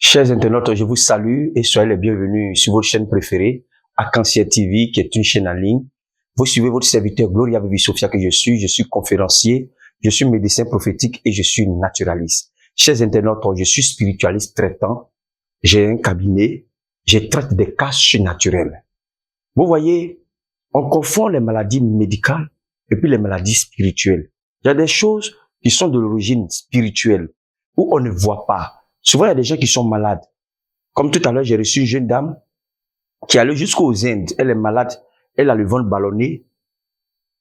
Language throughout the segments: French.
Chers internautes, je vous salue et soyez les bienvenus sur votre chaîne préférée, Arc-en-Ciel TV, qui est une chaîne en ligne. Vous suivez votre serviteur Gloria Baby Sophia que je suis conférencier, je suis médecin prophétique et je suis naturaliste. Chers internautes, je suis spiritualiste traitant, j'ai un cabinet, je traite des cas surnaturels. Vous voyez, on confond les maladies médicales et puis les maladies spirituelles. Il y a des choses qui sont de l'origine spirituelle, où on ne voit pas. Souvent, il y a des gens qui sont malades. Comme tout à l'heure, j'ai reçu une jeune dame qui allait jusqu'aux Indes. Elle est malade. Elle a le ventre ballonné.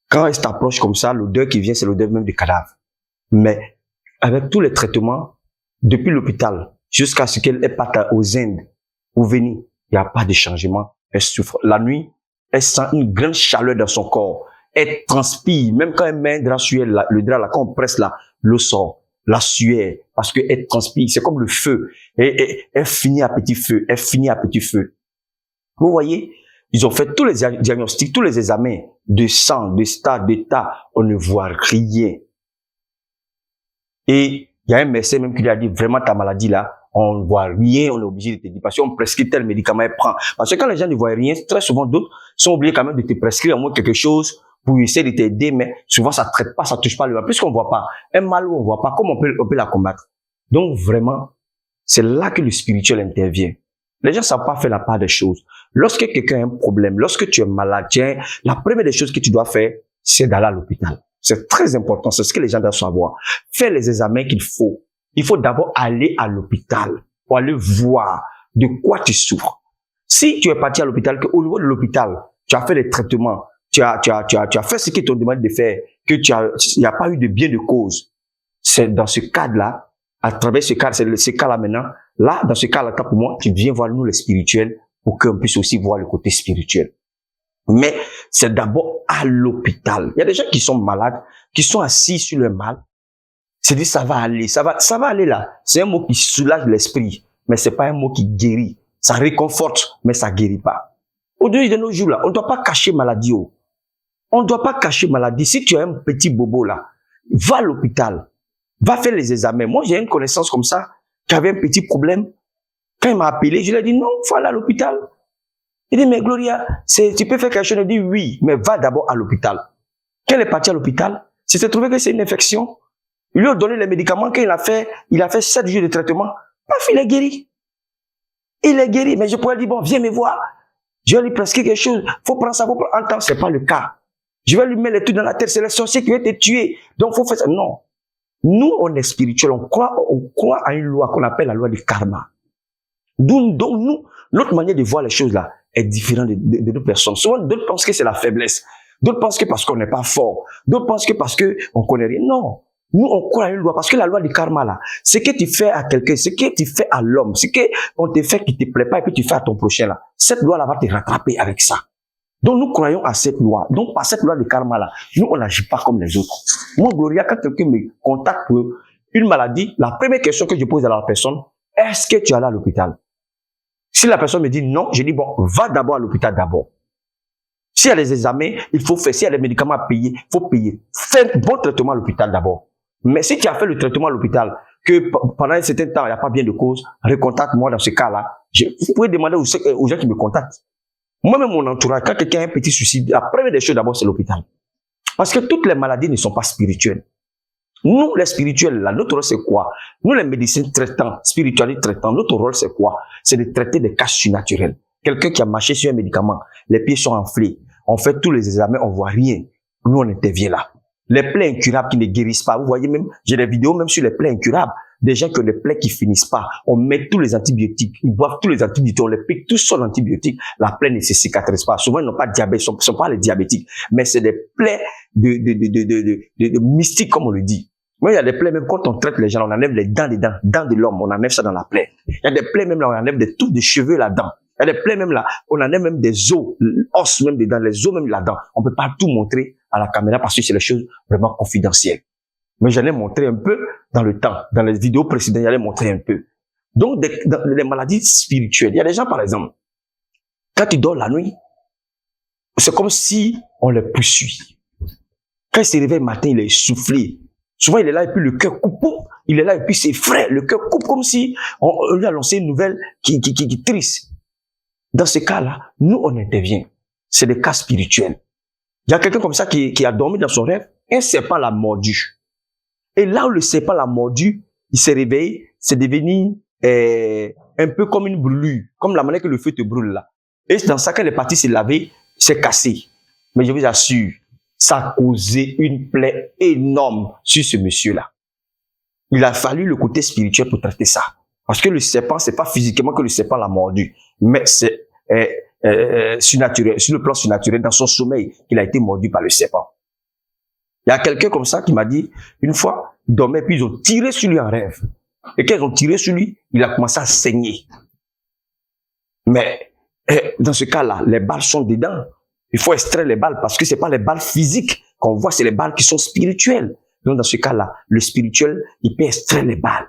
Quand elle s'approche comme ça, l'odeur qui vient, c'est l'odeur même du cadavre. Mais avec tous les traitements, depuis l'hôpital jusqu'à ce qu'elle parte aux Indes, ou venir, il n'y a pas de changement. Elle souffre. La nuit, elle sent une grande chaleur dans son corps. Elle transpire. Même quand elle met un drap sur elle, le drap là, quand on presse là, l'eau sort. La sueur, parce qu'elle transpire, c'est comme le feu. Et elle finit à petit feu, elle finit à petit feu. Vous voyez, ils ont fait tous les diagnostics, tous les examens de sang, de stade, d'état, on ne voit rien. Et il y a un médecin même qui lui a dit, vraiment ta maladie là, on ne voit rien, on est obligé de te dire, parce qu'on prescrit tel médicament, elle prend. Parce que quand les gens ne voient rien, très souvent d'autres sont obligés quand même de te prescrire au moins quelque chose pour essayer de t'aider, mais souvent ça traite pas, ça touche pas le mal, puisqu'on voit pas. Un mal où on voit pas, comment on peut la combattre? Donc vraiment, c'est là que le spirituel intervient. Les gens savent pas faire la part des choses. Lorsque quelqu'un a un problème, lorsque tu es malade, la première des choses que tu dois faire, c'est d'aller à l'hôpital. C'est très important, c'est ce que les gens doivent savoir. Faire les examens qu'il faut. Il faut d'abord aller à l'hôpital pour aller voir de quoi tu souffres. Si tu es parti à l'hôpital, qu'au niveau de l'hôpital, tu as fait les traitements, tu as fait ce qu'ils t'ont demandé de faire, que il n'y a pas eu de bien de cause. C'est dans ce cadre-là, à travers ce cadre, c'est ce cas-là maintenant, là, dans ce cas-là, pour moi, tu viens voir nous les spirituels pour qu'on puisse aussi voir le côté spirituel. Mais c'est d'abord à l'hôpital. Il y a des gens qui sont malades, qui sont assis sur le mal. C'est dit, ça va aller, ça va aller là. C'est un mot qui soulage l'esprit, mais c'est pas un mot qui guérit. Ça réconforte, mais ça guérit pas. Au-delà de nos jours là, on ne doit pas cacher maladie. On ne doit pas cacher maladie. Si tu as un petit bobo là, va à l'hôpital. Va faire les examens. Moi, j'ai une connaissance comme ça, qui avait un petit problème. Quand il m'a appelé, je lui ai dit non, faut aller à l'hôpital. Il dit, mais Gloria, tu peux faire quelque chose? Il dit oui, mais va d'abord à l'hôpital. Quand il est parti à l'hôpital, il s'est trouvé que c'est une infection. Il lui a donné les médicaments qu'il a fait. Il a fait 7 jours de traitement. Paf, il est guéri. Il est guéri. Mais je pourrais dire, bon, viens me voir. Je vais lui prescrire quelque chose. Faut prendre ça, faut prendre un temps. C'est pas le cas. Je vais lui mettre les trucs dans la tête. C'est les sorciers qui vont te tuer. Donc, faut faire ça. Non. Nous, on est spirituel. On croit à une loi qu'on appelle la loi du karma. Donc, nous, notre manière de voir les choses là est différente de d'autres personnes. Souvent, d'autres pensent que c'est la faiblesse. D'autres pensent que parce qu'on n'est pas fort. D'autres pensent que parce que on connaît rien. Non. Nous, on croit à une loi. Parce que la loi du karma là, ce que tu fais à quelqu'un, ce que tu fais à l'homme, ce que on te fait qui te plaît pas et puis tu fais à ton prochain là, cette loi là va te rattraper avec ça. Donc, nous croyons à cette loi. Donc, par cette loi de karma là, nous, on n'agit pas comme les autres. Moi, Gloria, quand quelqu'un me contacte pour une maladie, la première question que je pose à la personne, est-ce que tu es allé à l'hôpital? Si la personne me dit non, je dis bon, va d'abord à l'hôpital d'abord. S'il y a des examens, il faut faire. S'il y a des médicaments à payer, il faut payer. Fais un bon traitement à l'hôpital d'abord. Mais si tu as fait le traitement à l'hôpital, que pendant un certain temps, il n'y a pas bien de cause, recontacte-moi dans ce cas-là. Vous pouvez demander aux gens qui me contactent. Moi-même, mon entourage, quand quelqu'un a un petit souci, la première des choses d'abord, c'est l'hôpital. Parce que toutes les maladies ne sont pas spirituelles. Nous, les spirituels, là, notre rôle, c'est quoi? Nous, les médecins traitants, spiritualistes traitants, notre rôle, c'est quoi? C'est de traiter des cas surnaturels. Quelqu'un qui a marché sur un médicament, les pieds sont enflés, on fait tous les examens, on voit rien. Nous, on intervient là. Les plaies incurables qui ne guérissent pas. Vous voyez même, j'ai des vidéos même sur les plaies incurables. Des gens qui ont des plaies qui finissent pas. On met tous les antibiotiques. Ils boivent tous les antibiotiques. On les pique tous sur l'antibiotique. La plaie ne se cicatrise pas. Souvent, ils n'ont pas de diabète. Ce sont pas les diabétiques. Mais c'est des plaies de mystiques, comme on le dit. Moi, il y a des plaies, même quand on traite les gens, on enlève les dents de l'homme. On enlève ça dans la plaie. Il y a des plaies même là, on enlève des touffes de cheveux là-dedans. Il y a des plaies même là, on enlève même des os, os même dedans, les os même là-dedans. On peut pas tout montrer à la caméra parce que c'est des choses vraiment confidentielles. Mais j'en ai montré un peu dans le temps. Dans les vidéos précédentes, j'en ai montré un peu. Donc, dans les maladies spirituelles, il y a des gens, par exemple, quand ils dorment la nuit, c'est comme si on les poursuit. Quand il se réveille le matin, il est essoufflé. Souvent, il est là et puis le cœur coupe. Il est là et puis c'est frais. Le cœur coupe comme si on lui a lancé une nouvelle qui est triste. Dans ce cas-là, nous, on intervient. C'est des cas spirituels. Il y a quelqu'un comme ça qui a dormi dans son rêve. Un serpent l'a mordu. Et là où le serpent l'a mordu, il s'est réveillé. C'est devenu un peu comme une brûlure. Comme la manière que le feu te brûle là. Et dans ça, quand il est parti se laver, c'est cassé. Mais je vous assure, ça a causé une plaie énorme sur ce monsieur-là. Il a fallu le côté spirituel pour traiter ça. Parce que le serpent, c'est pas physiquement que le serpent l'a mordu, mais c'est surnaturel, sur le plan surnaturel, dans son sommeil, qu'il a été mordu par le serpent. Il y a quelqu'un comme ça qui m'a dit, une fois, il dormait, puis ils ont tiré sur lui en rêve. Et quand ils ont tiré sur lui, il a commencé à saigner. Mais dans ce cas-là, les balles sont dedans. Il faut extraire les balles parce que c'est pas les balles physiques qu'on voit, c'est les balles qui sont spirituelles. Donc dans ce cas-là, le spirituel, il peut extraire les balles.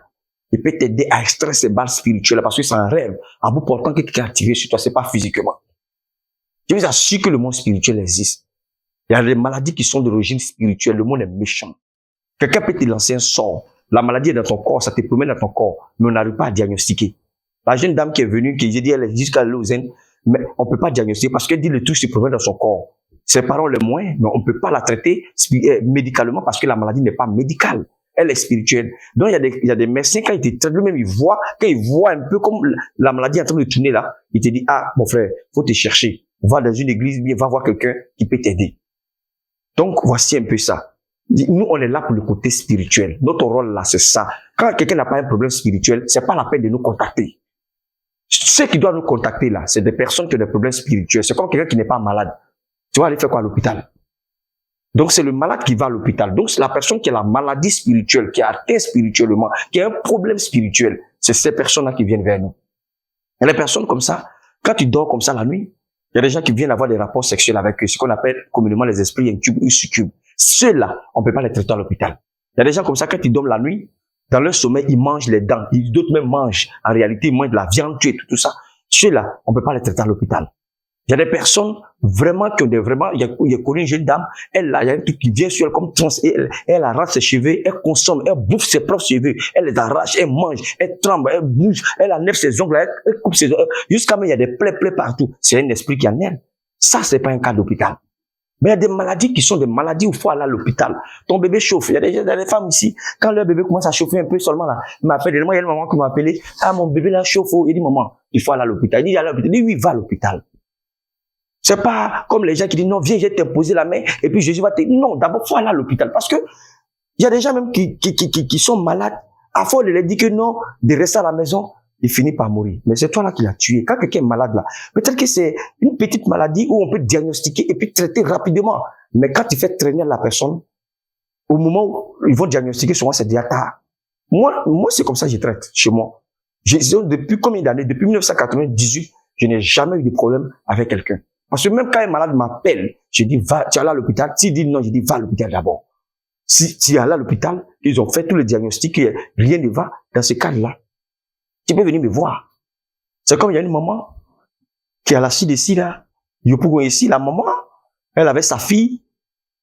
Il peut t'aider à extraire ces balles spirituelles parce que c'est un rêve. En vous portant quelque chose qui est activé sur toi, c'est pas physiquement. Je vous assure que le monde spirituel existe. Il y a des maladies qui sont d'origine spirituelle. Le monde est méchant. Quelqu'un peut te lancer un sort. La maladie est dans ton corps, ça te promène dans ton corps, mais on n'arrive pas à diagnostiquer. La jeune dame qui est venue, qui j'ai dit, elle est jusqu'à Lausanne, mais on peut pas diagnostiquer parce qu'elle dit le truc se promène dans son corps. Ses parents le moins, mais on peut pas la traiter médicalement parce que la maladie n'est pas médicale. Elle est spirituelle. Donc, il y a des médecins, quand ils te traitent, même quand ils voient un peu comme la maladie est en train de tourner là, ils te disent, ah, mon frère, faut te chercher. Va dans une église, bien, va voir quelqu'un qui peut t'aider. Donc, voici un peu ça. Nous, on est là pour le côté spirituel. Notre rôle là, c'est ça. Quand quelqu'un n'a pas un problème spirituel, c'est pas la peine de nous contacter. Ceux qui doivent nous contacter là, c'est des personnes qui ont des problèmes spirituels. C'est comme quelqu'un qui n'est pas malade. Tu vas aller faire quoi à l'hôpital? Donc, c'est le malade qui va à l'hôpital. Donc, c'est la personne qui a la maladie spirituelle, qui a atteint spirituellement, qui a un problème spirituel. C'est ces personnes-là qui viennent vers nous. Il y a des personnes comme ça, quand tu dors comme ça la nuit, il y a des gens qui viennent avoir des rapports sexuels avec eux, ce qu'on appelle communément les esprits incubes ou succubes. Ceux-là, on peut pas les traiter à l'hôpital. Il y a des gens comme ça, quand ils dorment la nuit, dans leur sommeil, ils mangent les dents. D'autres même mangent. En réalité, ils mangent de la viande tuée, tout ça. Ceux-là, on peut pas les traiter à l'hôpital. Il y a des personnes vraiment qui ont il y a connu une jeune dame, il y a un truc qui vient sur elle comme trans, elle arrache ses cheveux, elle consomme, elle bouffe ses propres cheveux, elle les arrache, elle mange, elle tremble, elle bouge, elle enlève ses ongles, elle coupe ses ongles, jusqu'à même il y a des plaies partout. C'est un esprit qui en elle. Ça, c'est pas un cas d'hôpital. Mais il y a des maladies qui sont des maladies où il faut aller à l'hôpital. Ton bébé chauffe. Il y a des femmes ici, quand leur bébé commence à chauffer un peu seulement là, il m'appelle, il y a une maman qui m'a appelé, ah, mon bébé là chauffe, il dit, maman, il faut aller à l'hôpital. Il dit, allez à l'hôpital. Il dit, oui, va à l'hôpital. C'est pas comme les gens qui disent, non, viens, je vais t'imposer la main, et puis Jésus va te... Non, d'abord, faut aller à l'hôpital. Parce que, il y a des gens même qui sont malades. À force de leur dire que non, de rester à la maison, il finit par mourir. Mais c'est toi là qui l'as tué. Quand quelqu'un est malade là, peut-être que c'est une petite maladie où on peut diagnostiquer et puis traiter rapidement. Mais quand tu fais traîner la personne, au moment où ils vont diagnostiquer, souvent c'est déjà tard. Moi, c'est comme ça que je traite chez moi. Depuis combien d'années? Depuis 1998, je n'ai jamais eu de problème avec quelqu'un. Parce que même quand un malade m'appelle, je dis, va, tu es allé à l'hôpital. S'il dit non, je dis, va à l'hôpital d'abord. Si tu es allé à l'hôpital, ils ont fait tous les diagnostics, rien ne va, dans ce cas-là, tu peux venir me voir. C'est comme il y a une maman qui a la ici là. Ici, la maman, elle avait sa fille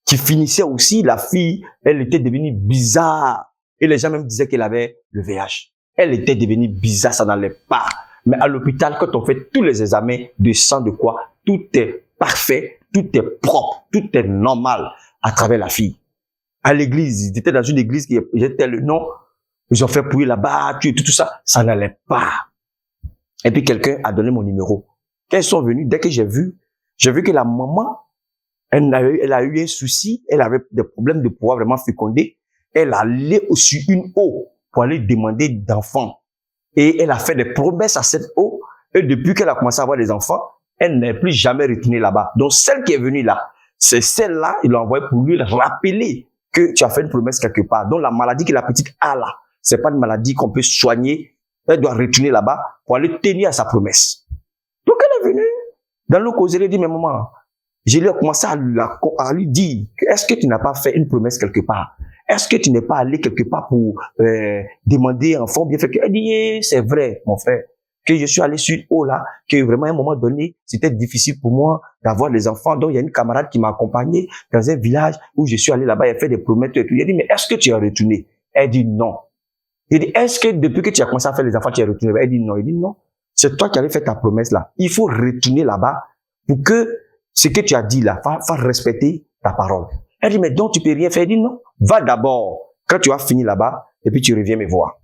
qui finissait aussi. La fille, elle était devenue bizarre. Et les gens même disaient qu'elle avait le VIH. Elle était devenue bizarre, ça n'allait pas. Mais à l'hôpital, quand on fait tous les examens de sang, de quoi, tout est parfait, tout est propre, tout est normal à travers la fille. À l'église, ils étaient dans une église qui était le nom. Ils ont fait pouiller là-bas, tout ça. Ça n'allait pas. Et puis quelqu'un a donné mon numéro. Quand ils sont venus, dès que j'ai vu que la maman, elle a eu un souci, elle avait des problèmes de pouvoir vraiment féconder. Elle allait sur une eau pour aller demander d'enfants. Et elle a fait des promesses à cette eau. Et depuis qu'elle a commencé à avoir des enfants, elle n'est plus jamais retournée là-bas. Donc celle qui est venue là, c'est celle-là, il l'a envoyé pour lui rappeler que tu as fait une promesse quelque part. Donc la maladie que la petite a là, c'est pas une maladie qu'on peut soigner. Elle doit retourner là-bas pour aller tenir à sa promesse. Donc elle est venue. Dans le causerie, elle dit, mais maman, je lui ai commencé à lui dire, est-ce que tu n'as pas fait une promesse quelque part? Est-ce que tu n'es pas allé quelque part pour demander un enfant bien fait? Elle dit, c'est vrai, mon frère. que je suis allé sur haut là, que vraiment à un moment donné, c'était difficile pour moi d'avoir des enfants. Donc, il y a une camarade qui m'a accompagné dans un village où je suis allé là-bas, elle a fait des promesses et tout. Il a dit, mais est-ce que tu es retourné? Elle dit non. Il dit, est-ce que depuis que tu as commencé à faire les enfants, tu es retourné? Elle dit non. Il dit non. C'est toi qui avais fait ta promesse là. Il faut retourner là-bas pour que ce que tu as dit là, va respecter ta parole. Elle dit, mais donc tu peux rien faire. Elle dit non. Va d'abord, quand tu as fini là-bas, et puis tu reviens me voir.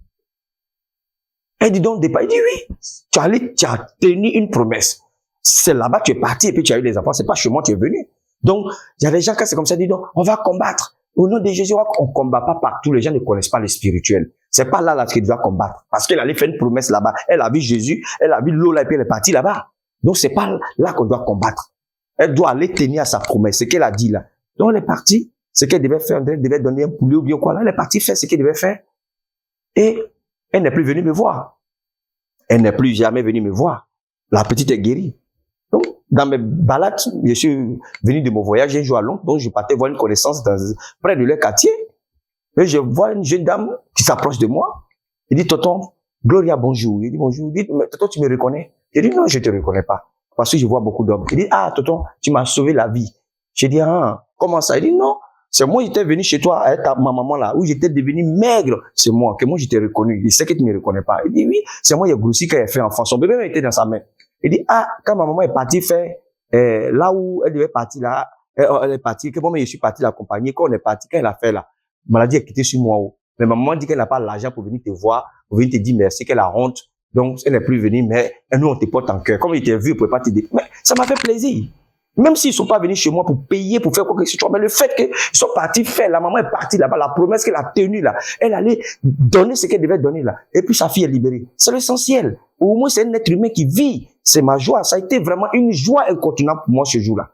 Elle dit donc départ. Il dit oui. Tu as tenu une promesse. C'est là-bas que tu es parti et puis tu as eu des enfants. C'est pas chez moi que tu es venu. Donc, il y a des gens quand c'est comme ça, ils disent donc, on va combattre. Au nom de Jésus, on combat pas partout. Les gens ne connaissent pas le spirituel. C'est pas là que tu dois combattre. Parce qu'elle allait faire une promesse là-bas. Elle a vu Jésus, elle a vu l'eau là et puis elle est partie là-bas. Donc, c'est pas là qu'on doit combattre. Elle doit aller tenir à sa promesse. Ce qu'elle a dit là. Donc, elle est partie. Ce qu'elle devait faire, elle devait donner un poulet ou bien quoi là. Elle est partie faire ce qu'elle devait faire. Et elle n'est plus venue me voir. Elle n'est plus jamais venue me voir. La petite est guérie. Donc, dans mes balades, je suis venu de mon voyage un jour à Londres, donc je partais voir une connaissance près de leur quartier. Et je vois une jeune dame qui s'approche de moi. Elle dit, tonton, Gloria, bonjour. Il dit, bonjour. Il dit, mais tonton, tu me reconnais? Je dis, non, je te reconnais pas. Parce que je vois beaucoup d'hommes. Il dit, ah, tonton, tu m'as sauvé la vie. Je dis, ah, comment ça? Il dit, non. C'est moi, j'étais venu chez toi avec ma maman là, où j'étais devenu maigre. C'est moi, que moi, je t'ai reconnu. Il sait que tu me reconnais pas. Il dit, oui, c'est moi, il a grossi quand il a fait enfant. Son bébé était dans sa main. Il dit, ah, quand ma maman est partie faire, là où elle devait partir là, elle est partie, que moi, je suis parti l'accompagner. Quand on est parti, quand elle a fait là, maladie est quittée sur moi. Mais ma maman dit qu'elle n'a pas l'argent pour venir te voir, pour venir te dire merci, qu'elle a honte. Donc, elle n'est plus venue, mais nous, on te porte en cœur. Comme il t'a vu, il ne pouvait pas te dire. Mais ça m'a fait plaisir. Même s'ils sont pas venus chez moi pour payer, pour faire quoi que ce soit, mais le fait qu'ils sont partis faire, la maman est partie là-bas, la promesse qu'elle a tenue là, elle allait donner ce qu'elle devait donner là. Et puis sa fille est libérée. C'est l'essentiel. Au moins, c'est un être humain qui vit. C'est ma joie. Ça a été vraiment une joie incontournable pour moi ce jour-là.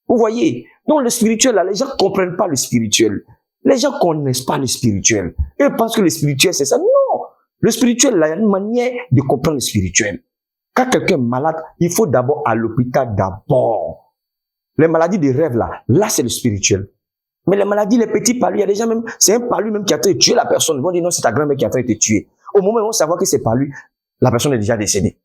Vous voyez? Donc le spirituel là, les gens comprennent pas le spirituel. Les gens connaissent pas le spirituel. Ils pensent que le spirituel c'est ça. Non! Le spirituel là, il y a une manière de comprendre le spirituel. Quand quelqu'un est malade, il faut d'abord à l'hôpital d'abord. Les maladies de rêve là c'est le spirituel. Mais les maladies, les petits palus, il y a des gens même, c'est un palu même qui a en train de tuer la personne. Ils vont dire non, c'est ta grand-mère qui est en train de te tuer. Au moment où ils vont savoir que c'est palu, la personne est déjà décédée.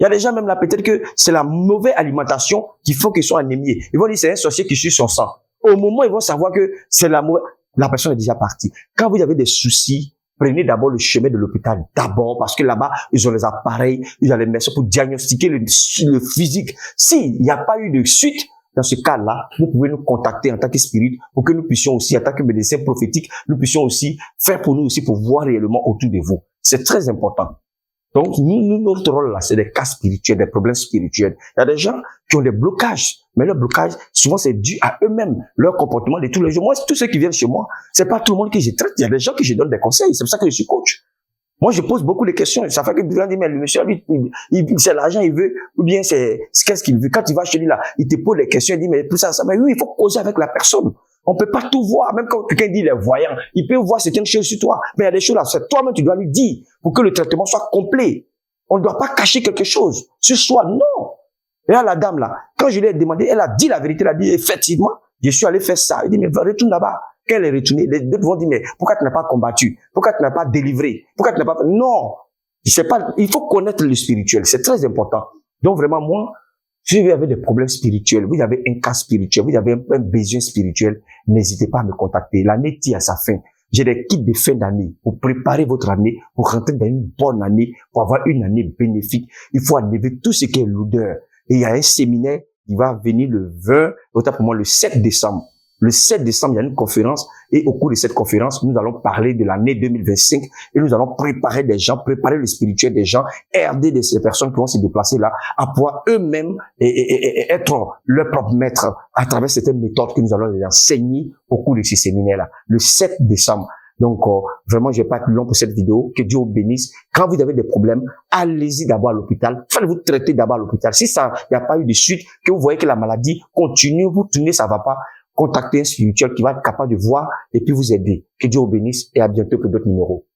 Il y a des gens même là, peut-être que c'est la mauvaise alimentation qui fait qu'ils sont anémiés. Ils vont dire c'est un sorcier qui suit son sang. Au moment où ils vont savoir que c'est la personne est déjà partie. Quand vous avez des soucis, prenez d'abord le chemin de l'hôpital d'abord, parce que là-bas, ils ont les appareils, ils ont les médecins pour diagnostiquer le physique. S'il n'y a pas eu de suite, dans ce cas-là, vous pouvez nous contacter en tant que spirit pour que nous puissions aussi, en tant que médecins prophétiques, nous puissions aussi faire pour nous aussi pour voir réellement autour de vous. C'est très important. Donc, notre rôle là, c'est des cas spirituels, des problèmes spirituels. Il y a des gens qui ont des blocages, mais le blocage, souvent, c'est dû à eux-mêmes, leur comportement de tous les jours. Moi, tous ceux qui viennent chez moi, c'est pas tout le monde que je traite. Il y a des gens que je donne des conseils. C'est pour ça que je suis coach. Moi, je pose beaucoup de questions. Ça fait que les gens disent, mais le monsieur, lui, c'est l'argent, il veut, ou bien c'est qu'est-ce qu'il veut. Quand il va chez lui, là, il te pose des questions, il dit, mais tout ça, mais oui, il faut causer avec la personne. On peut pas tout voir. Même quand quelqu'un dit les voyants, il peut voir certaines choses sur toi. Mais il y a des choses là, c'est toi-même, tu dois lui dire, pour que le traitement soit complet. On ne doit pas cacher quelque chose. Ce soit non. Et là, la dame, là, quand je lui ai demandé, elle a dit la vérité, elle a dit, effectivement, je suis allé faire ça. Il dit, mais retourne là-bas. Quand elle est retournée, les deux vont dire, mais pourquoi tu n'as pas combattu? Pourquoi tu n'as pas délivré? Pourquoi tu n'as pas fait? Non. C'est pas, il faut connaître le spirituel. C'est très important. Donc vraiment, moi, si vous avez des problèmes spirituels, vous avez un cas spirituel, vous avez un besoin spirituel, n'hésitez pas à me contacter. L'année tire à sa fin. J'ai des kits de fin d'année pour préparer votre année, pour rentrer dans une bonne année, pour avoir une année bénéfique. Il faut enlever tout ce qui est l'odeur. Et il y a un séminaire qui va venir le 20, autant pour moi le 7 décembre. Le 7 décembre, il y a une conférence et au cours de cette conférence, nous allons parler de l'année 2025 et nous allons préparer des gens, préparer le spirituel des gens, aider de ces personnes qui vont se déplacer là à pouvoir eux-mêmes et être leur propre maître à travers certaines méthodes que nous allons les enseigner au cours de ce séminaire-là, le 7 décembre. Donc, vraiment, je vais pas être long pour cette vidéo. Que Dieu vous bénisse. Quand vous avez des problèmes, allez-y d'abord à l'hôpital. Faites-vous traiter d'abord à l'hôpital. Si ça, il n'y a pas eu de suite, que vous voyez que la maladie continue, vous tournez, ça va pas, contactez un spirituel qui va être capable de voir et puis vous aider. Que Dieu vous bénisse et à bientôt pour d'autres numéros.